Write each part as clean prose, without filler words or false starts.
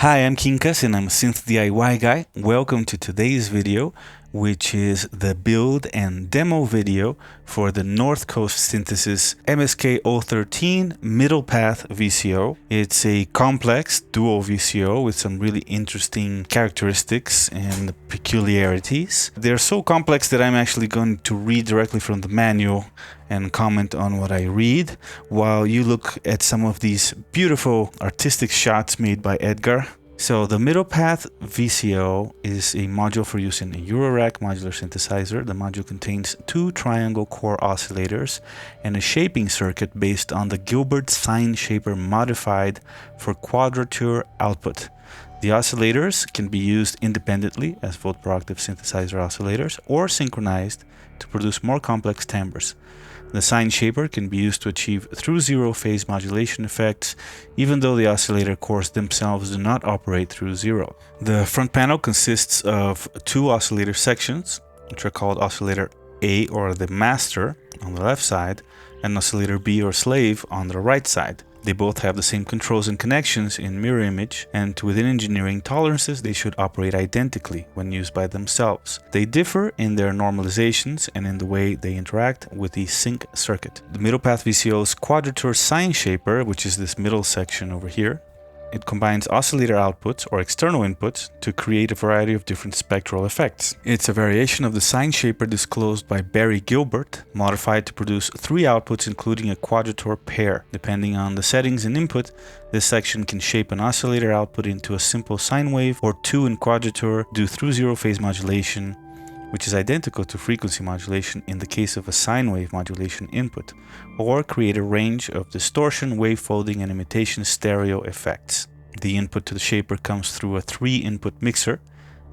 Hi, I'm Quincas and I'm a synth DIY guy. Welcome to today's video, which is the build and demo video for the North Coast Synthesis MSK013 Middle Path VCO. It's a complex dual VCO with some really interesting characteristics and peculiarities. They're so complex that I'm actually going to read directly from the manual and comment on what I read while you look at some of these beautiful artistic shots made by Edgar. So the Middle Path VCO is a module for use in a Eurorack modular synthesizer. The module contains two triangle core oscillators and a shaping circuit based on the Gilbert Sine shaper modified for quadrature output. The oscillators can be used independently as volt per octave synthesizer oscillators or synchronized to produce more complex timbres. The Sine shaper can be used to achieve through zero phase modulation effects, even though the oscillator cores themselves do not operate through zero. The front panel consists of two oscillator sections, which are called oscillator A or the master on the left side, and oscillator B or slave on the right side. They both have the same controls and connections in mirror image, and within engineering tolerances they should operate identically when used by themselves. They differ in their normalizations and in the way they interact with the sync circuit. The Middle Path VCO's quadrature Sine shaper, which is this middle section over here, it combines oscillator outputs or external inputs to create a variety of different spectral effects. It's a variation of the Sine shaper disclosed by Barry Gilbert, modified to produce three outputs including a quadrature pair. Depending on the settings and input, this section can shape an oscillator output into a simple sine wave, or two in quadrature, do through zero phase modulation, which is identical to frequency modulation in the case of a sine wave modulation input, or create a range of distortion, wave folding, and imitation stereo effects. The input to the shaper comes through a 3-input mixer.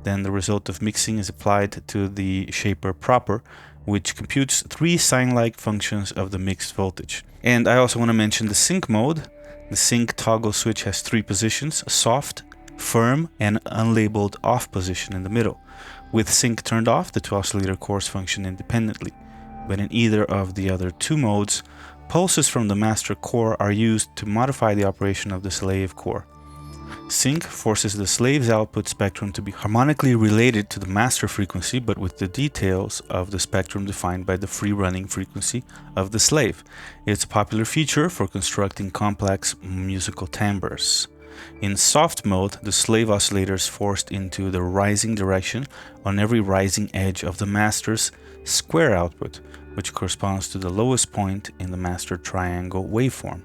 Then the result of mixing is applied to the shaper proper, which computes three sine-like functions of the mixed voltage. And I also want to mention the sync mode. The sync toggle switch has three positions: soft, firm, and unlabeled off position in the middle. With sync turned off, the two oscillator cores function independently, but in either of the other two modes, pulses from the master core are used to modify the operation of the slave core. Sync forces the slave's output spectrum to be harmonically related to the master frequency, but with the details of the spectrum defined by the free-running frequency of the slave. It's a popular feature for constructing complex musical timbres. In soft mode, the slave oscillator is forced into the rising direction on every rising edge of the master's square output, which corresponds to the lowest point in the master triangle waveform.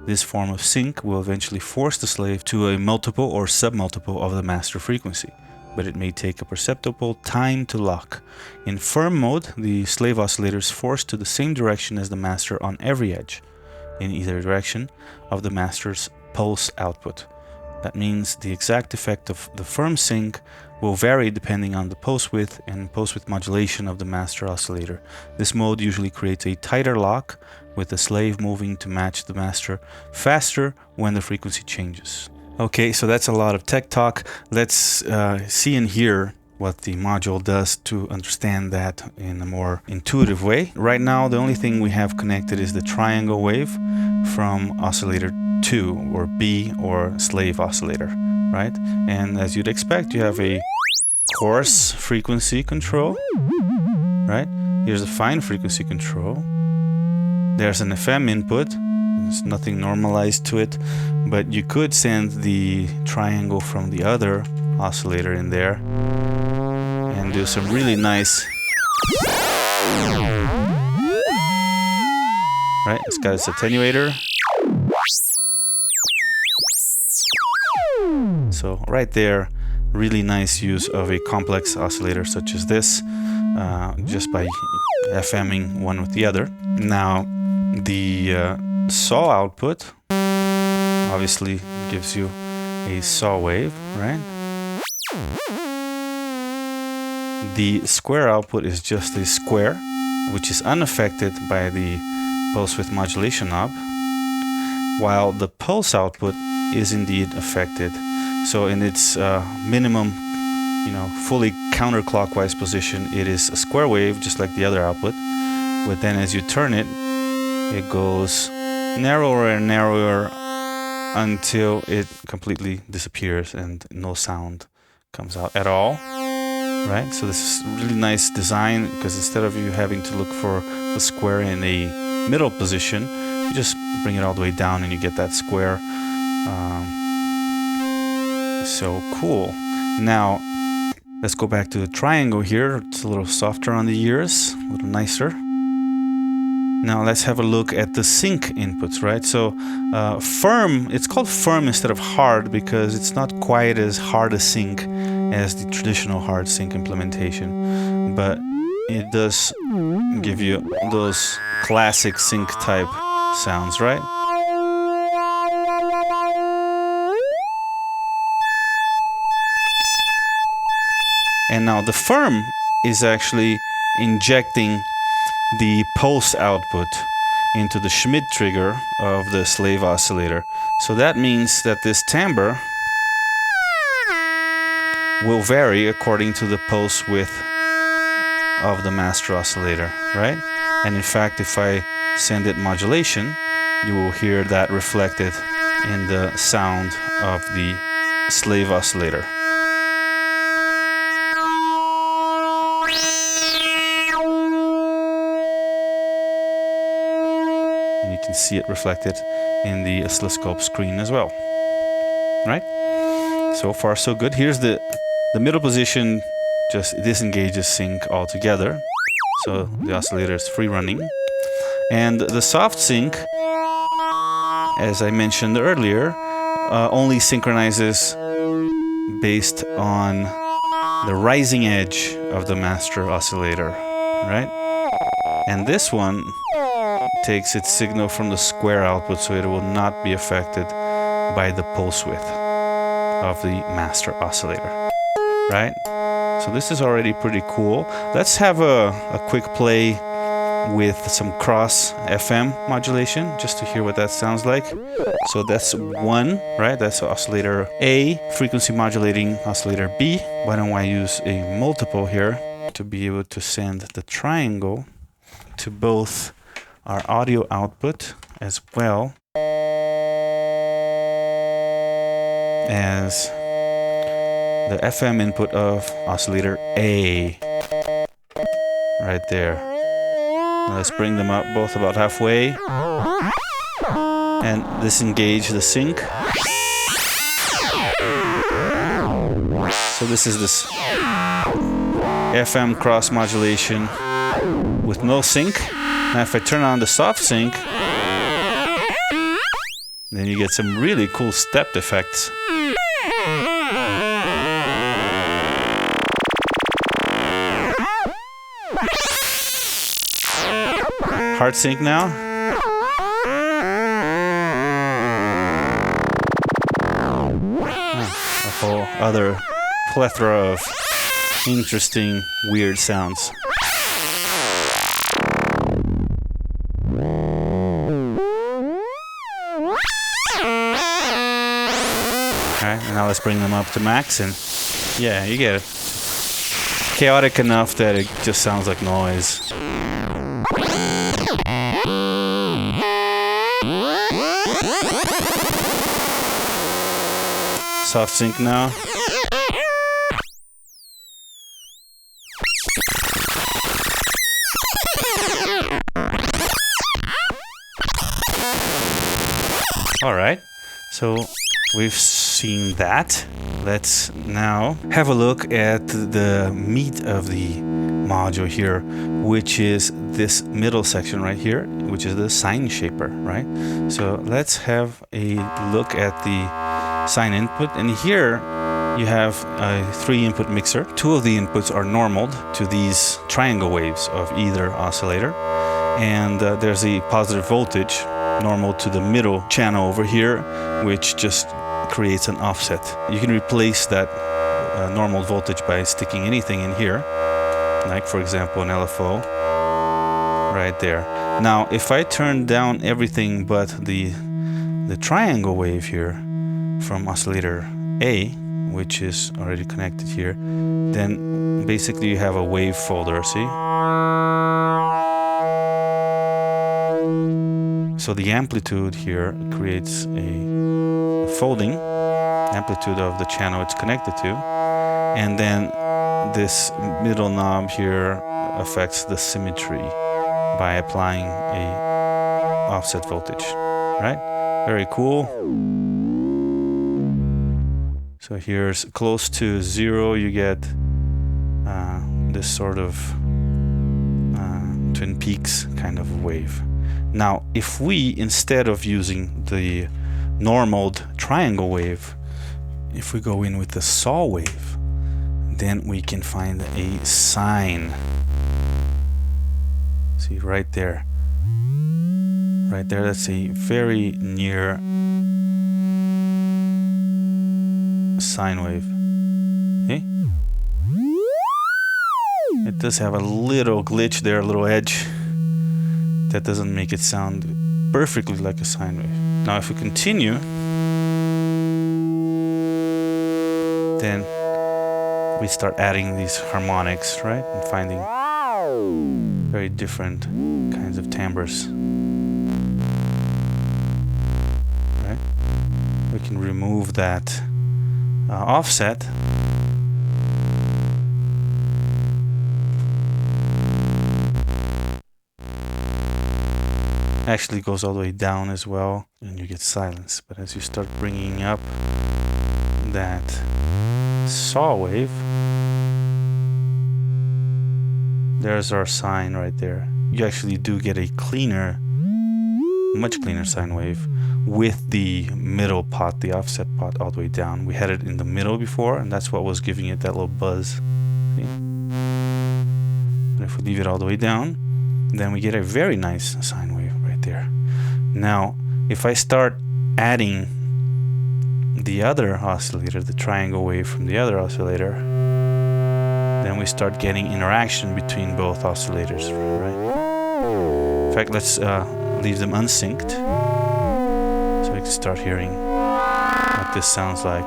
This form of sync will eventually force the slave to a multiple or submultiple of the master frequency, but it may take a perceptible time to lock. In firm mode, the slave oscillator is forced to the same direction as the master on every edge, in either direction of the master's pulse output. That means the exact effect of the firm sync will vary depending on the pulse width and pulse width modulation of the master oscillator. This mode usually creates a tighter lock, with the slave moving to match the master faster when the frequency changes. Okay, so that's a lot of tech talk. Let's see and hear what the module does to understand that in a more intuitive way. Right now, the only thing we have connected is the triangle wave from oscillator 2 or B or slave oscillator, right? And as you'd expect, you have a coarse frequency control, right? Here's a fine frequency control. There's an FM input. There's nothing normalized to it, but you could send the triangle from the other oscillator in there and do some really nice, right? It's got its attenuator. So right there, really nice use of a complex oscillator such as this, just by FMing one with the other. Now, the saw output obviously gives you a saw wave, right? The square output is just a square, which is unaffected by the pulse width modulation knob, while the pulse output is indeed affected. So in its minimum, fully counterclockwise position, it is a square wave, just like the other output. But then as you turn it, it goes narrower and narrower until it completely disappears and no sound comes out at all, right? So this is really nice design, because instead of you having to look for the square in a middle position, you just bring it all the way down and you get that square. So cool. Now let's go back to the triangle here. It's a little softer on the ears, a little nicer. Now let's have a look at the sync inputs, right? So firm, it's called firm instead of hard because it's not quite as hard a sync as the traditional hard sync implementation, but it does give you those classic sync type sounds, right? And now the firm is actually injecting the pulse output into the Schmidt trigger of the slave oscillator. So that means that this timbre will vary according to the pulse width of the master oscillator, right? And in fact, if I send it modulation, you will hear that reflected in the sound of the slave oscillator. And you can see it reflected in the oscilloscope screen as well, right? So far so good. Here's the middle position, just disengages sync altogether, so the oscillator is free running. And the soft sync, as I mentioned earlier, only synchronizes based on the rising edge of the master oscillator, right? And this one takes its signal from the square output, so it will not be affected by the pulse width of the master oscillator, right? So this is already pretty cool. Let's have a quick play with some cross FM modulation, just to hear what that sounds like. So that's one, right? That's oscillator A, frequency modulating oscillator B. Why don't I use a multiple here to be able to send the triangle to both our audio output as well as the FM input of oscillator A, right there. Now let's bring them up both about halfway and disengage the sync. So this is this FM cross modulation with no sync. Now if I turn on the soft sync, then you get some really cool stepped effects. Hard sync now. A whole other plethora of interesting, weird sounds. Alright, and now let's bring them up to max, and yeah, you get it. Chaotic enough that it just sounds like noise. Soft sync now. All right, so we've seen that. Let's now have a look at the meat of the module here, which is this middle section right here, which is the sine shaper, right? So let's have a look at the sine input, and here you have a 3-input mixer. 2 of the inputs are normaled to these triangle waves of either oscillator, and there's a positive voltage normal to the middle channel over here, which just creates an offset. You can replace that normal voltage by sticking anything in here, like for example an LFO right there. Now if I turn down everything but the triangle wave here from oscillator A, which is already connected here, then basically you have a wave folder, see? So the amplitude here creates a unfolding, amplitude of the channel it's connected to, and then this middle knob here affects the symmetry by applying a offset voltage, right? Very cool. So here's close to 0, you get this sort of Twin Peaks kind of wave. Now, if we, instead of using the normaled triangle wave, if we go in with the saw wave, then we can find a sine. See right there. Right there, that's a very near sine wave. Okay? It does have a little glitch there, a little edge. That doesn't make it sound perfectly like a sine wave. Now if we continue, then we start adding these harmonics, right? And finding very different kinds of timbres. Right? We can remove that offset. Actually goes all the way down as well, and you get silence. But as you start bringing up that saw wave, there's our sine right there. You actually do get a cleaner, much cleaner sine wave with the middle pot, the offset pot, all the way down. We had it in the middle before, and that's what was giving it that little buzz. See? And if we leave it all the way down, then we get a very nice sine wave right there. Now, if I start adding the other oscillator, the triangle wave from the other oscillator, then we start getting interaction between both oscillators, right? In fact, let's leave them unsynced, so we can start hearing what this sounds like.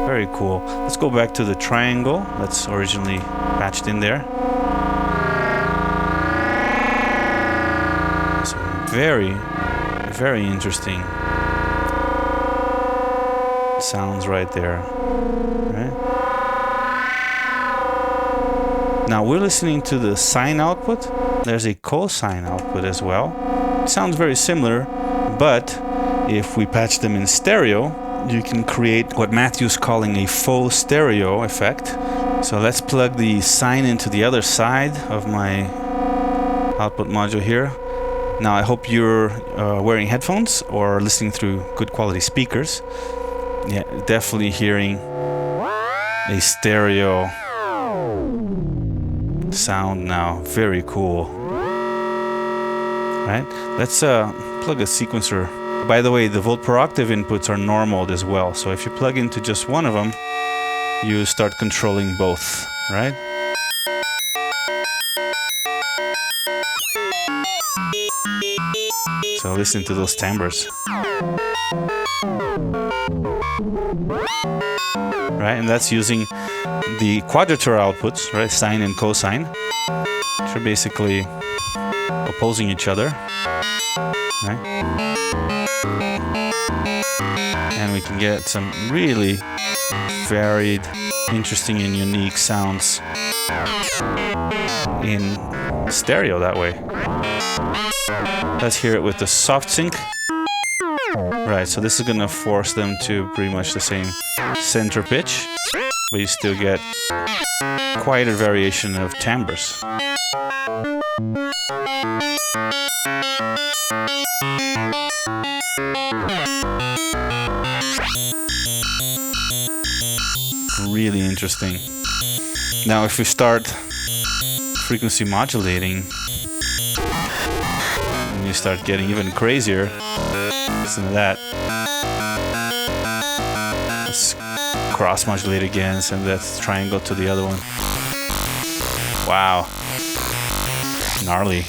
Very cool. Let's go back to the triangle that's originally patched in there. So very, very interesting sounds right there, right? Now we're listening to the sine output. There's a cosine output as well. It sounds very similar, but if we patch them in stereo, you can create what Matthew's calling a faux stereo effect. So let's plug the sine into the other side of my output module here. Now I hope you're wearing headphones or listening through good quality speakers. Yeah, definitely hearing a stereo sound now. Very cool. Right? Let's plug a sequencer. By the way, the volt per octave inputs are normaled as well. So if you plug into just one of them, you start controlling both, right? So listen to those timbres. Right, and that's using the quadrature outputs, right, sine and cosine, which are basically opposing each other, right? And we can get some really varied, interesting and unique sounds in stereo that way. Let's hear it with the soft sync. Right, so this is going to force them to pretty much the same center pitch, but you still get quite a variation of timbres. Really interesting. Now if we start frequency modulating, and you start getting even crazier, listen to that. Let's cross modulate again, send that triangle to the other one. Wow. Gnarly.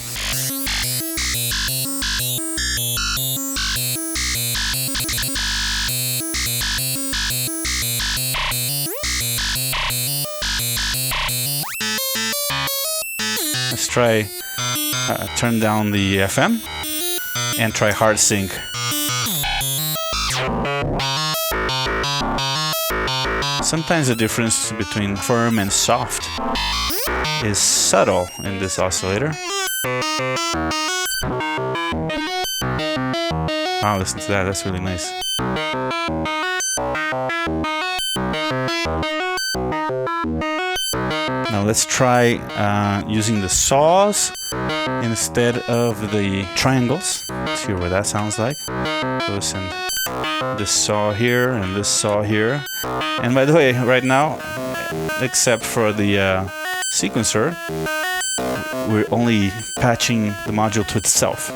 Let's try turn down the FM and try hard sync. Sometimes the difference between firm and soft is subtle in this oscillator. Wow, listen to that, that's really nice. Now let's try using the saws instead of the triangles. Let's hear what that sounds like. So let's send this saw here and this saw here. And by the way, right now, except for the sequencer, we're only patching the module to itself.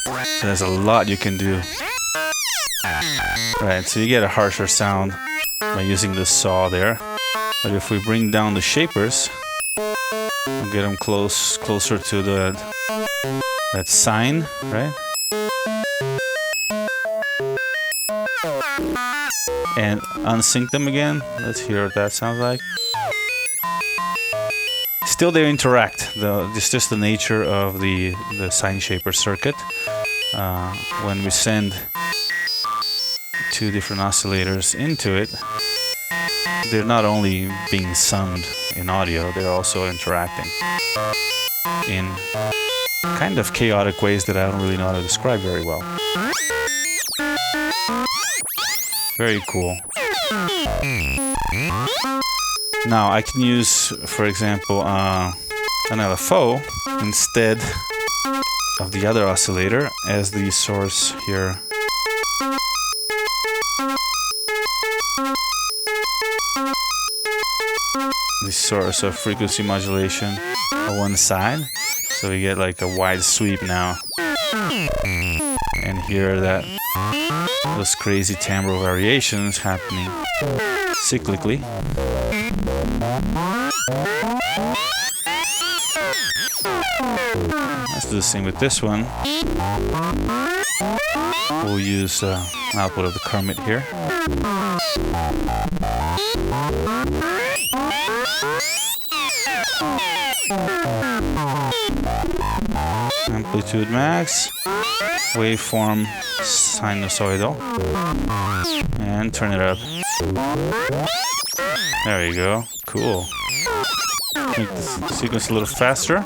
So there's a lot you can do. Right, so you get a harsher sound by using the saw there. But if we bring down the shapers, we'll get them closer to that sine, right? And unsync them again. Let's hear what that sounds like. Still they interact. It's just the nature of the sine shaper circuit. When we send two different oscillators into it, they're not only being summed in audio, they're also interacting in kind of chaotic ways that I don't really know how to describe very well. Very cool. Now I can use, for example, another FAUX instead of the other oscillator as the source here. The source of frequency modulation on one side, so we get like a wide sweep now, and hear that those crazy timbre variations happening cyclically. Let's do the same with this one. We'll use output of the Kermit here. Amplitude max, waveform sinusoidal, and turn it up. There you go. Cool. Make the sequence a little faster.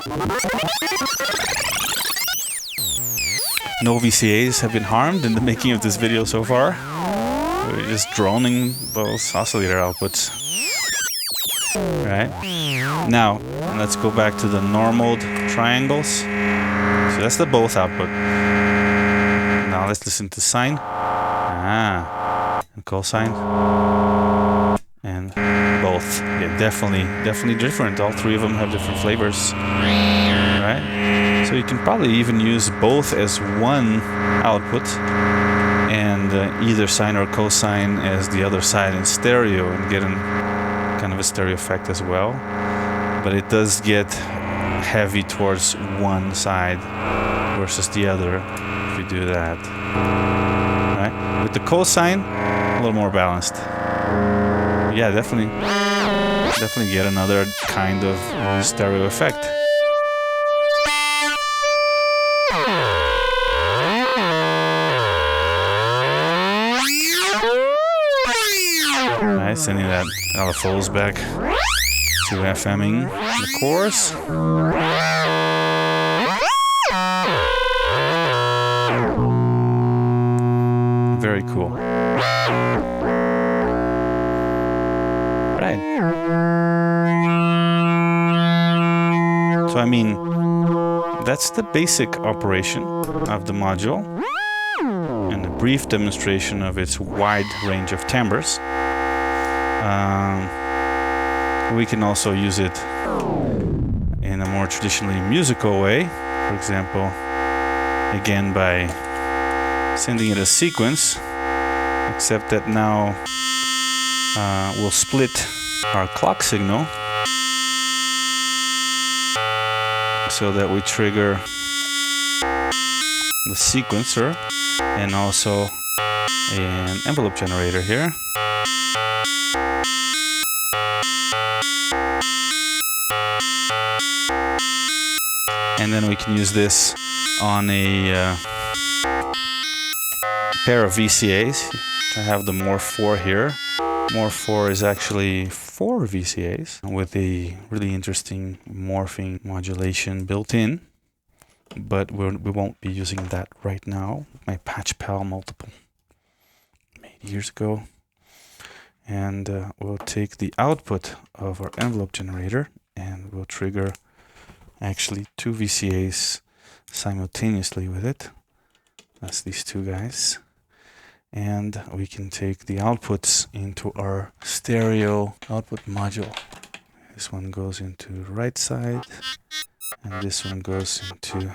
No VCAs have been harmed in the making of this video so far. We're just droning those oscillator outputs. Right? Now, let's go back to the normal triangles. So that's the both output. Now let's listen to sine. And cosine. And both. Yeah, definitely different. All three of them have different flavors. Right? So you can probably even use both as one output and either sine or cosine as the other side in stereo and get kind of a stereo effect as well. But it does get heavy towards one side versus the other if you do that. Right? With the cosine, a little more balanced. Yeah, definitely get another kind of stereo effect. Nice, sending that LFOs back to FMing the chorus. Very cool. Right. So I mean, that's the basic operation of the module and a brief demonstration of its wide range of timbres. We can also use it in a more traditionally musical way. For example, again by sending it a sequence, except that now we'll split our clock signal so that we trigger the sequencer and also an envelope generator here. And then we can use this on a pair of VCAs. I have the More 4 here, Morph 4 is actually 4 VCAs with a really interesting morphing modulation built in, but we won't be using that right now. My Patch Pal multiple made years ago. And we'll take the output of our envelope generator and we'll trigger actually 2 VCAs simultaneously with it. That's these two guys. And we can take the outputs into our stereo output module. This one goes into the right side and this one goes into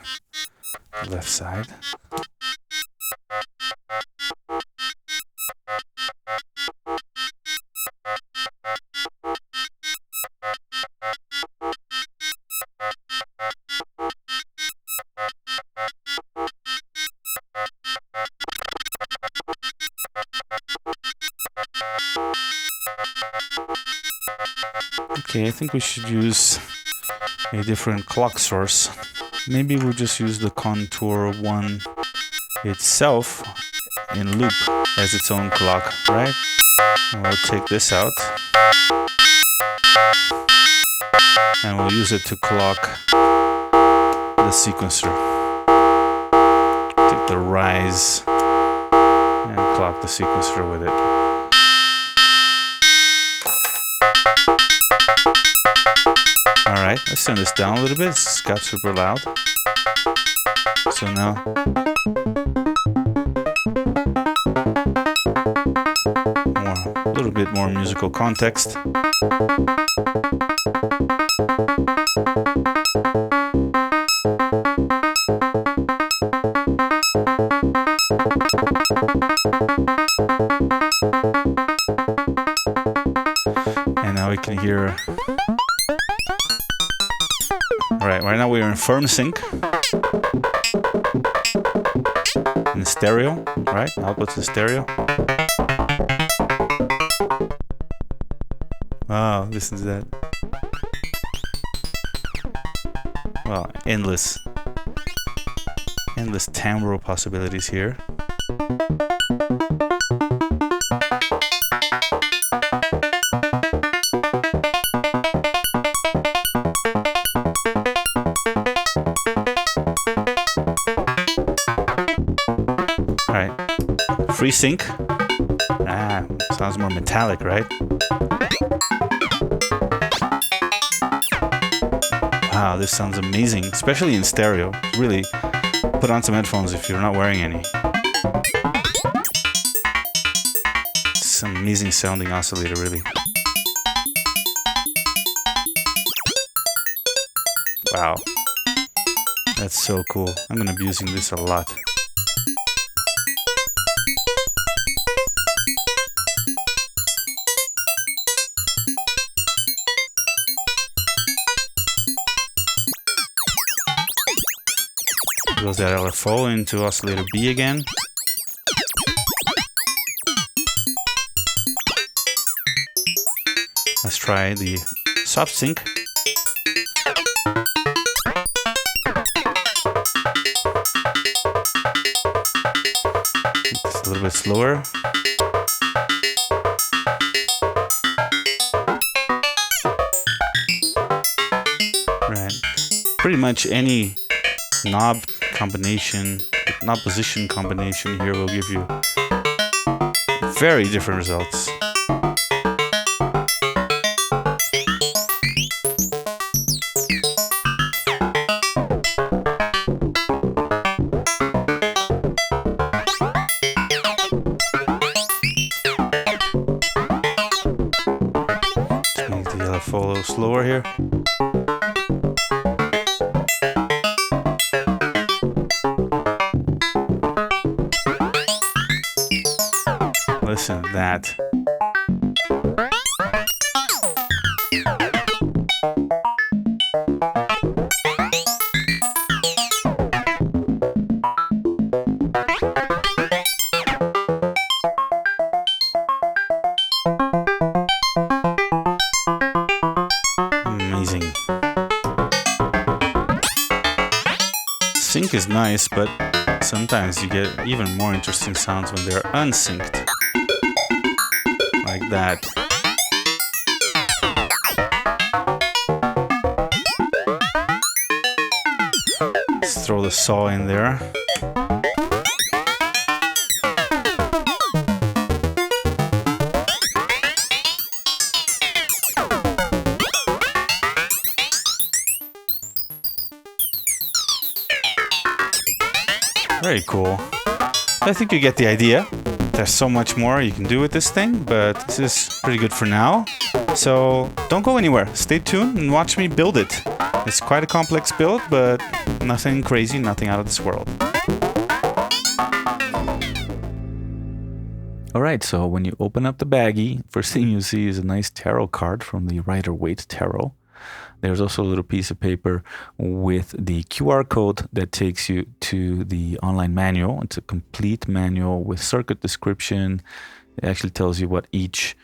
the left side. Okay, I think we should use a different clock source. Maybe we'll just use the contour one itself in loop as its own clock, right? And we'll take this out and we'll use it to clock the sequencer. Take the rise and clock the sequencer with it. Alright, let's turn this down a little bit. It's got super loud. So now a little bit more musical context. And now we can hear. Alright, right now we are in firm sync. In stereo, right? Outputs in stereo. Wow, listen to that. Wow, endless timbral possibilities here. Alright, free sync. Ah, sounds more metallic, right? Wow, this sounds amazing, especially in stereo. Really, put on some headphones if you're not wearing any. It's an amazing sounding oscillator, really. Wow, that's so cool. I'm gonna be using this a lot. Goes that LFO into oscillator B again. Let's try the soft sync. It's a little bit slower. Right. Pretty much any knob combination, knob position combination here will give you very different results. Let's make the LFO a little slower here. Listen to that. Amazing. Sync is nice, but sometimes you get even more interesting sounds when they're unsynced. Like that. Let's throw the saw in there. Very cool. I think you get the idea. There's so much more you can do with this thing, but this is pretty good for now. So don't go anywhere. Stay tuned and watch me build it. It's quite a complex build, but nothing crazy, nothing out of this world. Alright, so when you open up the baggie, first thing you see is a nice tarot card from the Rider-Waite Tarot. There's also a little piece of paper with the QR code that takes you to the online manual. It's a complete manual with circuit description. It actually tells you what each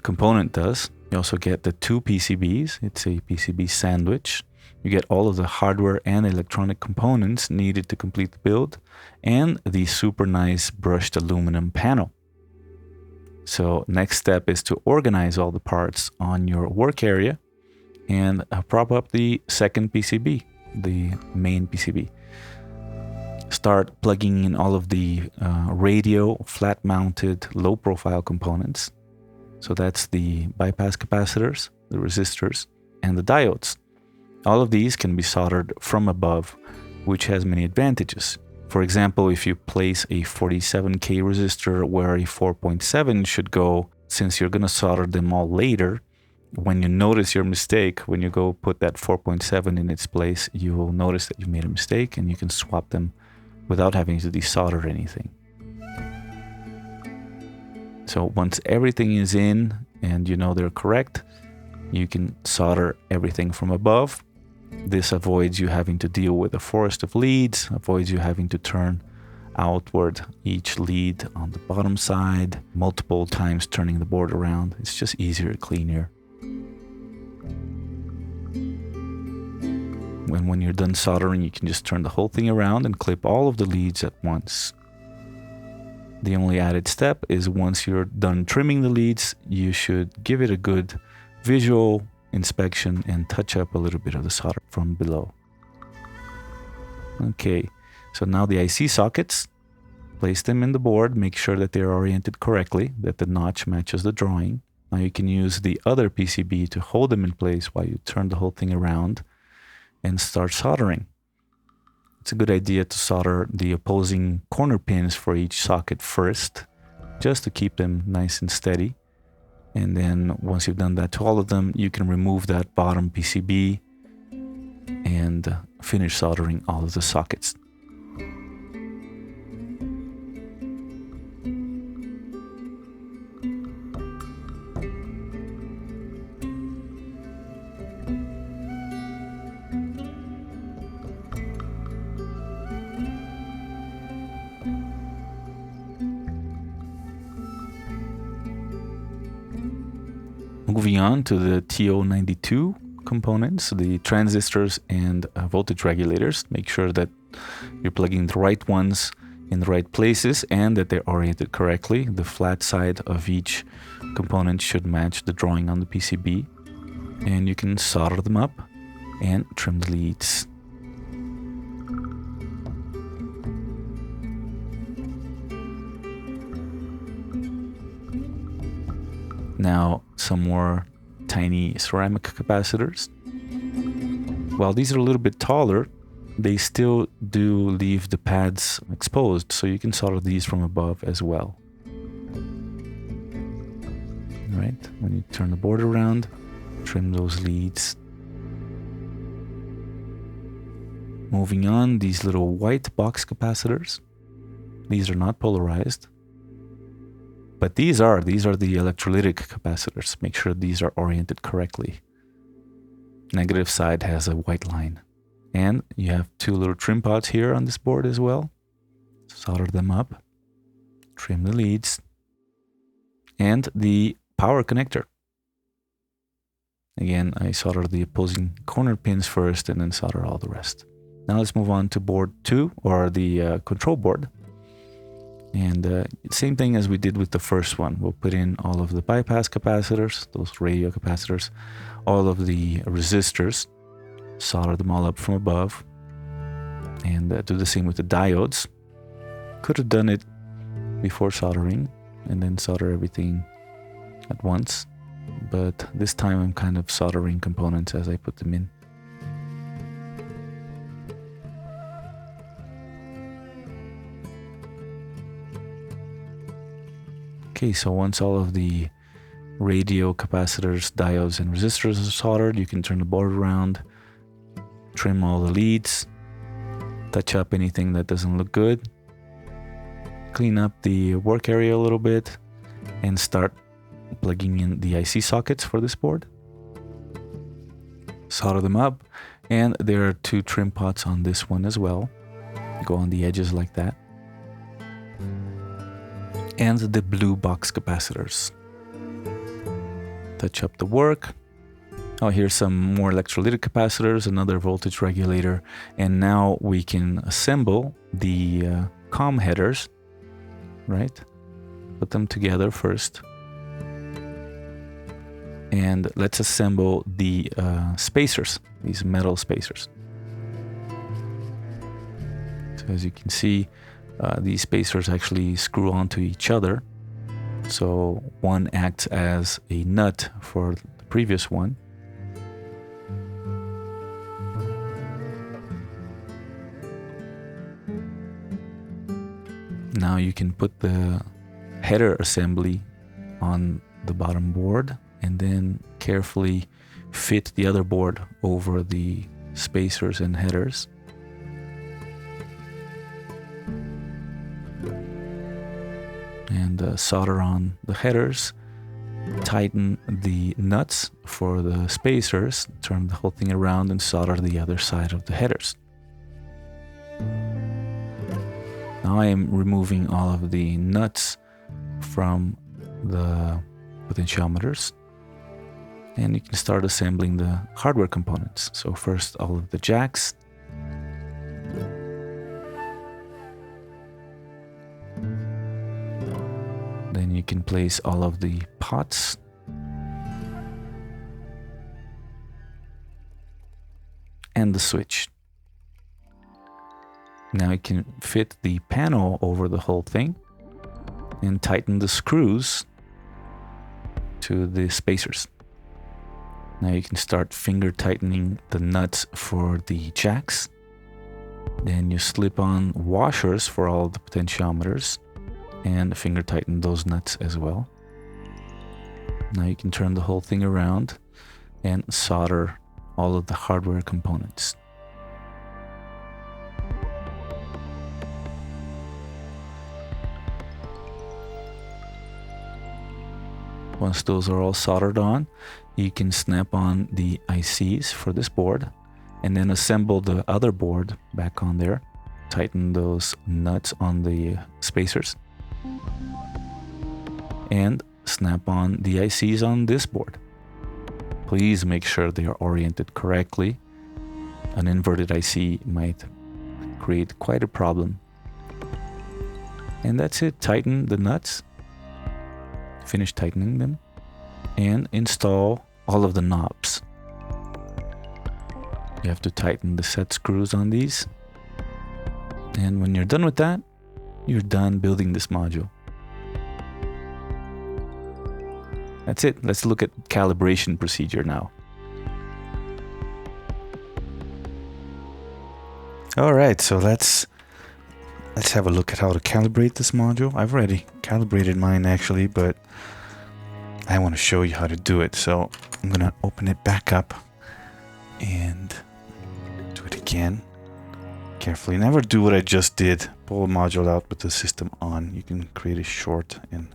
component does. You also get the 2 PCBs. It's a PCB sandwich. You get all of the hardware and electronic components needed to complete the build, and the super nice brushed aluminum panel. So next step is to organize all the parts on your work area and prop up the second PCB, the main PCB. Start plugging in all of the radio, flat-mounted, low-profile components. So that's the bypass capacitors, the resistors, and the diodes. All of these can be soldered from above, which has many advantages. For example, if you place a 47K resistor where a 4.7 should go, since you're going to solder them all later, when you notice your mistake, when you go put that 4.7 in its place, you will notice that you made a mistake and you can swap them without having to desolder anything. So once everything is in and you know they're correct, you can solder everything from above. This avoids you having to deal with a forest of leads, avoids you having to turn outward each lead on the bottom side, multiple times turning the board around. It's just easier, cleaner. When you're done soldering, you can just turn the whole thing around and clip all of the leads at once. The only added step is once you're done trimming the leads, you should give it a good visual inspection and touch up a little bit of the solder from below. Okay, so now the IC sockets, place them in the board, make sure that they're oriented correctly, that the notch matches the drawing. Now you can use the other PCB to hold them in place while you turn the whole thing around and start soldering. It's a good idea to solder the opposing corner pins for each socket first, just to keep them nice and steady. And then once you've done that to all of them, you can remove that bottom PCB and finish soldering all of the sockets. Moving on to the TO92 components, the transistors and voltage regulators. Make sure that you're plugging the right ones in the right places and that they're oriented correctly. The flat side of each component should match the drawing on the PCB. And you can solder them up and trim the leads. Now, some more tiny ceramic capacitors. While these are a little bit taller, they still do leave the pads exposed, so you can solder these from above as well. Right? When you turn the board around, trim those leads. Moving on, these little white box capacitors. These are not polarized. But these are the electrolytic capacitors. Make sure these are oriented correctly. Negative side has a white line. And you have 2 little trim pods here on this board as well. Solder them up. Trim the leads. And the power connector. Again, I solder the opposing corner pins first and then solder all the rest. Now let's move on to board 2, or the control board. And same thing as we did with the first one. We'll put in all of the bypass capacitors, those radio capacitors, all of the resistors, solder them all up from above, and do the same with the diodes. Could have done it before soldering and then solder everything at once, but this time I'm kind of soldering components as I put them in. Okay, so once all of the radio capacitors, diodes, and resistors are soldered, you can turn the board around, trim all the leads, touch up anything that doesn't look good, clean up the work area a little bit, and start plugging in the IC sockets for this board. Solder them up, and there are 2 trim pots on this one as well. Go on the edges like that. And the blue box capacitors. Touch up the work. Oh, here's some more electrolytic capacitors, another voltage regulator, and now we can assemble the COM headers, right? Put them together first. And let's assemble the spacers, these metal spacers. So as you can see, these spacers actually screw onto each other. So one acts as a nut for the previous one. Now you can put the header assembly on the bottom board and then carefully fit the other board over the spacers and headers. And solder on the headers, tighten the nuts for the spacers, turn the whole thing around and solder the other side of the headers. Now I am removing all of the nuts from the potentiometers, and you can start assembling the hardware components. So first all of the jacks, then you can place all of the pots, and the switch. Now you can fit the panel over the whole thing and tighten the screws to the spacers. Now you can start finger tightening the nuts for the jacks. Then you slip on washers for all the potentiometers and finger tighten those nuts as well. Now you can turn the whole thing around and solder all of the hardware components. Once those are all soldered on, you can snap on the ICs for this board and then assemble the other board back on there. Tighten those nuts on the spacers and snap on the ICs on this board. Please make sure they are oriented correctly. An inverted IC might create quite a problem. And that's it. Tighten the nuts. Finish tightening them and install all of the knobs. You have to tighten the set screws on these, and when you're done with that, you're done building this module. That's it. Let's look at calibration procedure now. All right, so let's have a look at how to calibrate this module. I've already calibrated mine actually, but I want to show you how to do it. So I'm going to open it back up and do it again. Carefully. Never do what I just did. Pull a module out with the system on. You can create a short and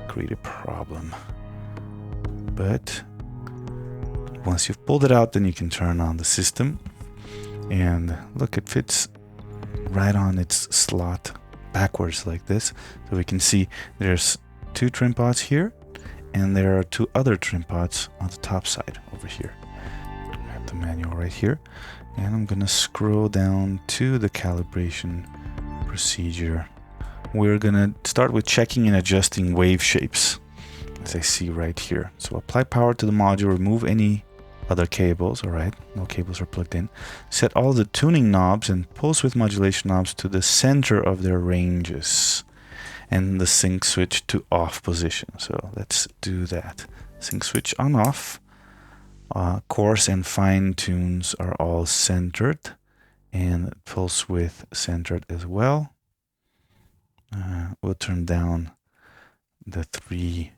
create a problem. But once you've pulled it out, then you can turn on the system. And look, it fits right on its slot backwards like this. So we can see there's 2 trim pots here, and there are 2 other trim pots on the top side over here. I have the manual right here, and I'm gonna scroll down to the calibration procedure we're gonna start with checking and adjusting wave shapes, as I see right here. So apply power to the module, remove any other cables. All right, no cables are plugged in. Set all the tuning knobs and pulse width modulation knobs to the center of their ranges, and the sync switch to off position. So let's do that. Sync switch on off. Coarse and fine tunes are all centered, and pulse width centered as well. We'll turn down the 3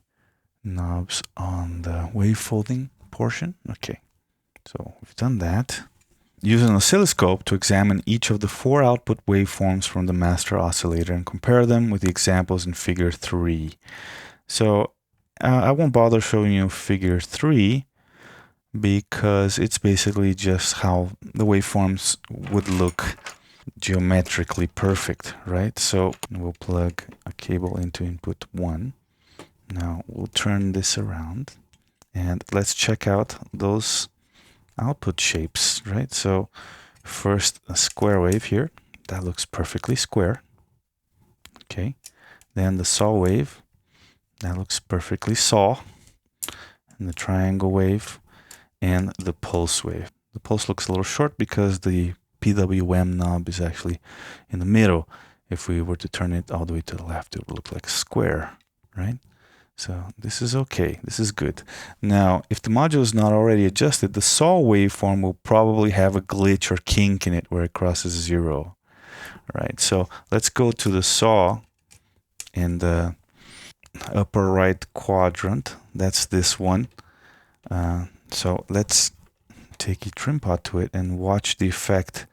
knobs on the wave folding portion. Okay, so we've done that. Use an oscilloscope to examine each of the 4 output waveforms from the master oscillator and compare them with the examples in figure 3. So I won't bother showing you figure 3 because it's basically just how the waveforms would look geometrically perfect, right? So we'll plug a cable into input 1. Now we'll turn this around and let's check out those output shapes, right? So first a square wave here, that looks perfectly square. Okay, then the saw wave, that looks perfectly saw, and the triangle wave, and the pulse wave. The pulse looks a little short because the PWM knob is actually in the middle. If we were to turn it all the way to the left, it would look like a square, right? So this is okay. This is good. Now, if the module is not already adjusted, the saw waveform will probably have a glitch or kink in it where it crosses 0. All right, so let's go to the saw in the upper right quadrant. That's this one. So let's take a trim pot to it and watch the effect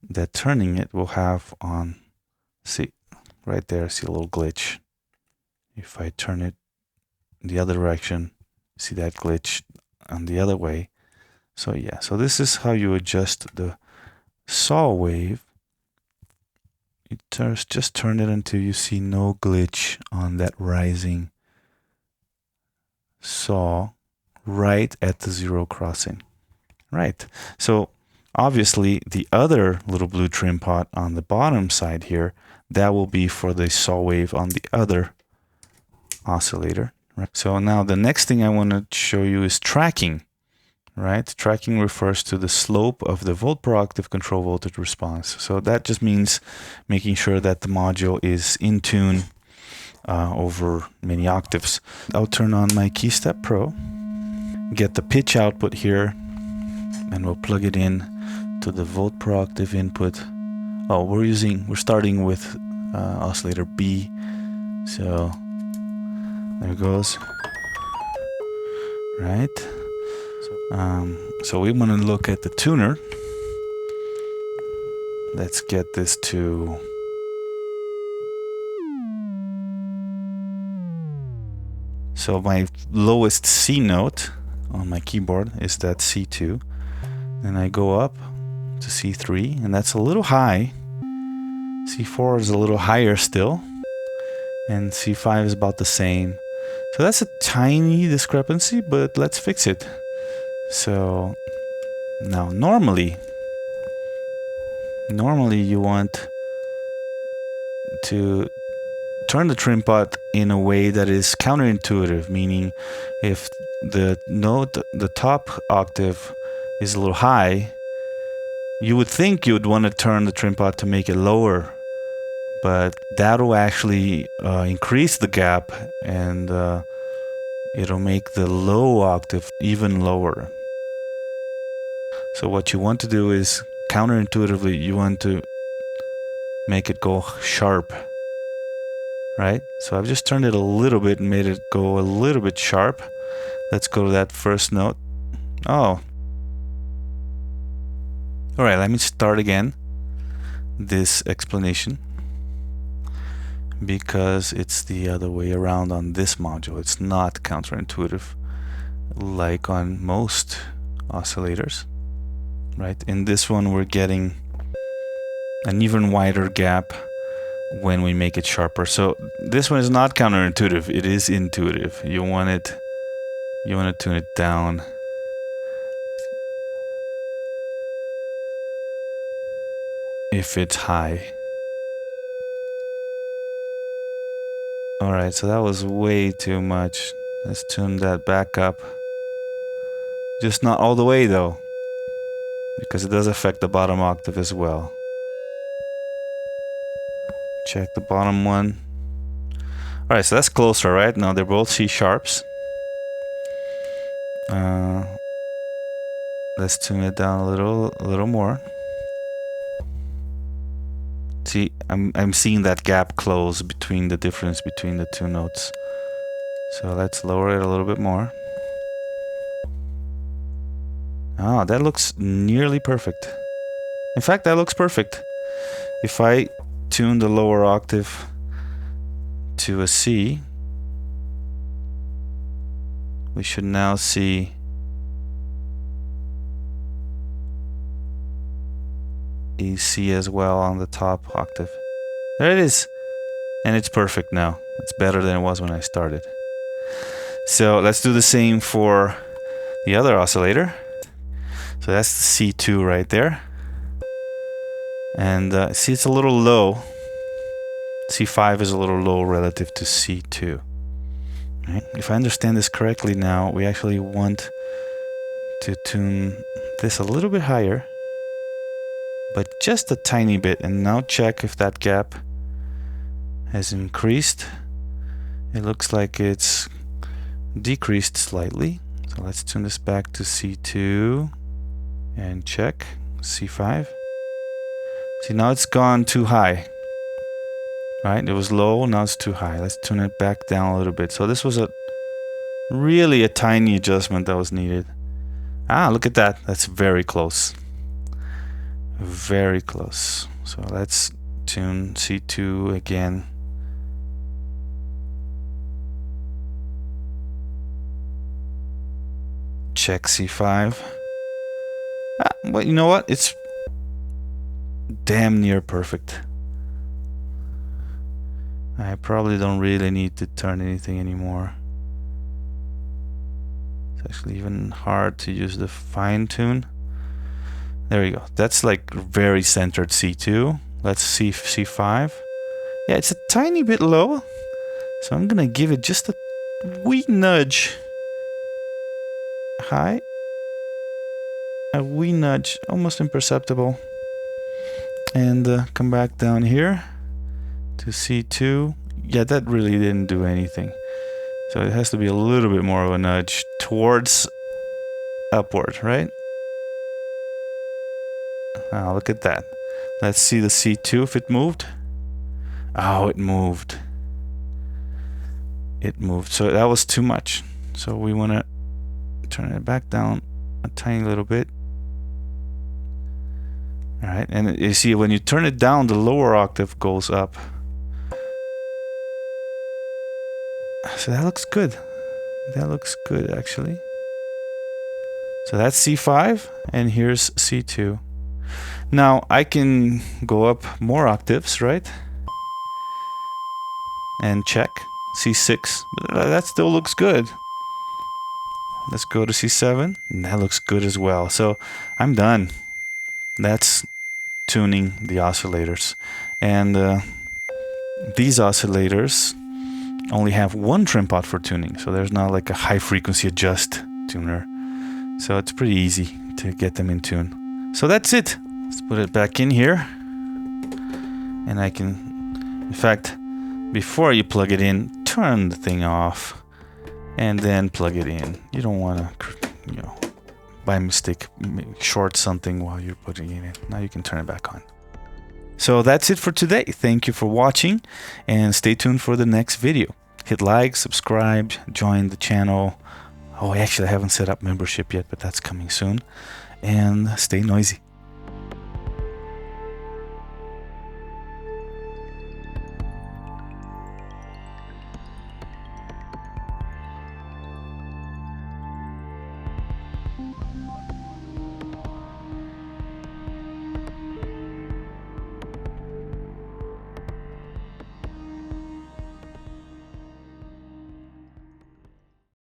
that turning it will have on, see, right there, see a little glitch. If I turn it the other direction, see that glitch on the other way. So yeah, so this is how you adjust the saw wave. You just turn it until you see no glitch on that rising saw right at the 0 crossing. Right, so obviously the other little blue trim pot on the bottom side here, that will be for the saw wave on the other oscillator. Right? So now the next thing I want to show you is tracking. Right, tracking refers to the slope of the volt per octave control voltage response. So that just means making sure that the module is in tune over many octaves. I'll turn on my KeyStep Pro, get the pitch output here, and we'll plug it in to the volt per octave input. Oh, we're starting with oscillator B. So there it goes. Right. So we want to look at the tuner. Let's get this to so my lowest C note on my keyboard is that C2. Then I go up to C3, and that's a little high. C4 is a little higher still, and C5 is about the same. So that's a tiny discrepancy, but let's fix it. So now normally you want to turn the trim pot in a way that is counterintuitive, meaning if the note, the top octave is a little high, you would think you would want to turn the trim pot to make it lower, but that will actually increase the gap, and it'll make the low octave even lower. So what you want to do is, counterintuitively, you want to make it go sharp, right? So I've just turned it a little bit and made it go a little bit sharp. Let's go to that first note. Oh. All right, let me start again this explanation, because it's the other way around on this module. It's not counterintuitive like on most oscillators. Right, in this one we're getting an even wider gap when we make it sharper. So this one is not counterintuitive, it is intuitive. You want to tune it down. If it's high. Alright, so that was way too much. Let's tune that back up. Just not all the way though, because it does affect the bottom octave as well. Check the bottom one. Alright, so that's closer, right? Now they're both C sharps. Let's tune it down a little more. See, I'm seeing that gap close between the difference between the two notes. So let's lower it a little bit more. Ah, that looks nearly perfect. In fact, that looks perfect. If I tune the lower octave to a C, we should now see a C as well on the top octave. There it is. And it's perfect now. It's better than it was when I started. So let's do the same for the other oscillator. So that's the C2 right there. And see, it's a little low. C5 is a little low relative to C2. Right? If I understand this correctly now, we actually want to tune this a little bit higher, but just a tiny bit. And now check if that gap has increased. It looks like it's decreased slightly. So let's tune this back to C2 and check C5. See, now it's gone too high. Right? It was low, now it's too high. Let's tune it back down a little bit. So this was really a tiny adjustment that was needed. Ah, look at that. That's very close. Very close. So let's tune C2 again. Check C5. But you know what? It's damn near perfect. I probably don't really need to turn anything anymore. It's actually even hard to use the fine tune. There we go. That's like very centered C2. Let's see C5. Yeah, it's a tiny bit low. So I'm gonna give it just a wee nudge high. A wee nudge, almost imperceptible. And come back down here to C2. Yeah, that really didn't do anything. So it has to be a little bit more of a nudge towards upward, right? Now look at that. Let's see the C2 if it moved. Oh, it moved. It moved. So that was too much. So we want to turn it back down a tiny little bit. All right, and you see when you turn it down, the lower octave goes up. So that looks good. That looks good, actually. So that's C5, and here's C2. Now, I can go up more octaves, right? And check. C6. But that still looks good. Let's go to C7. And that looks good as well. So I'm done. That's tuning the oscillators. And these oscillators only have one trim pot for tuning, so there's not like a high frequency adjust tuner. So it's pretty easy to get them in tune. So that's it. Let's put it back in here. And I can, in fact, before you plug it in, turn the thing off and then plug it in. You don't want to, you know, by mistake short something while you're putting it in. Now you can turn it back on. So that's it for today. Thank you for watching and stay tuned for the next video. Hit like, subscribe, join the channel. Oh, actually I haven't set up membership yet, but that's coming soon. And stay noisy.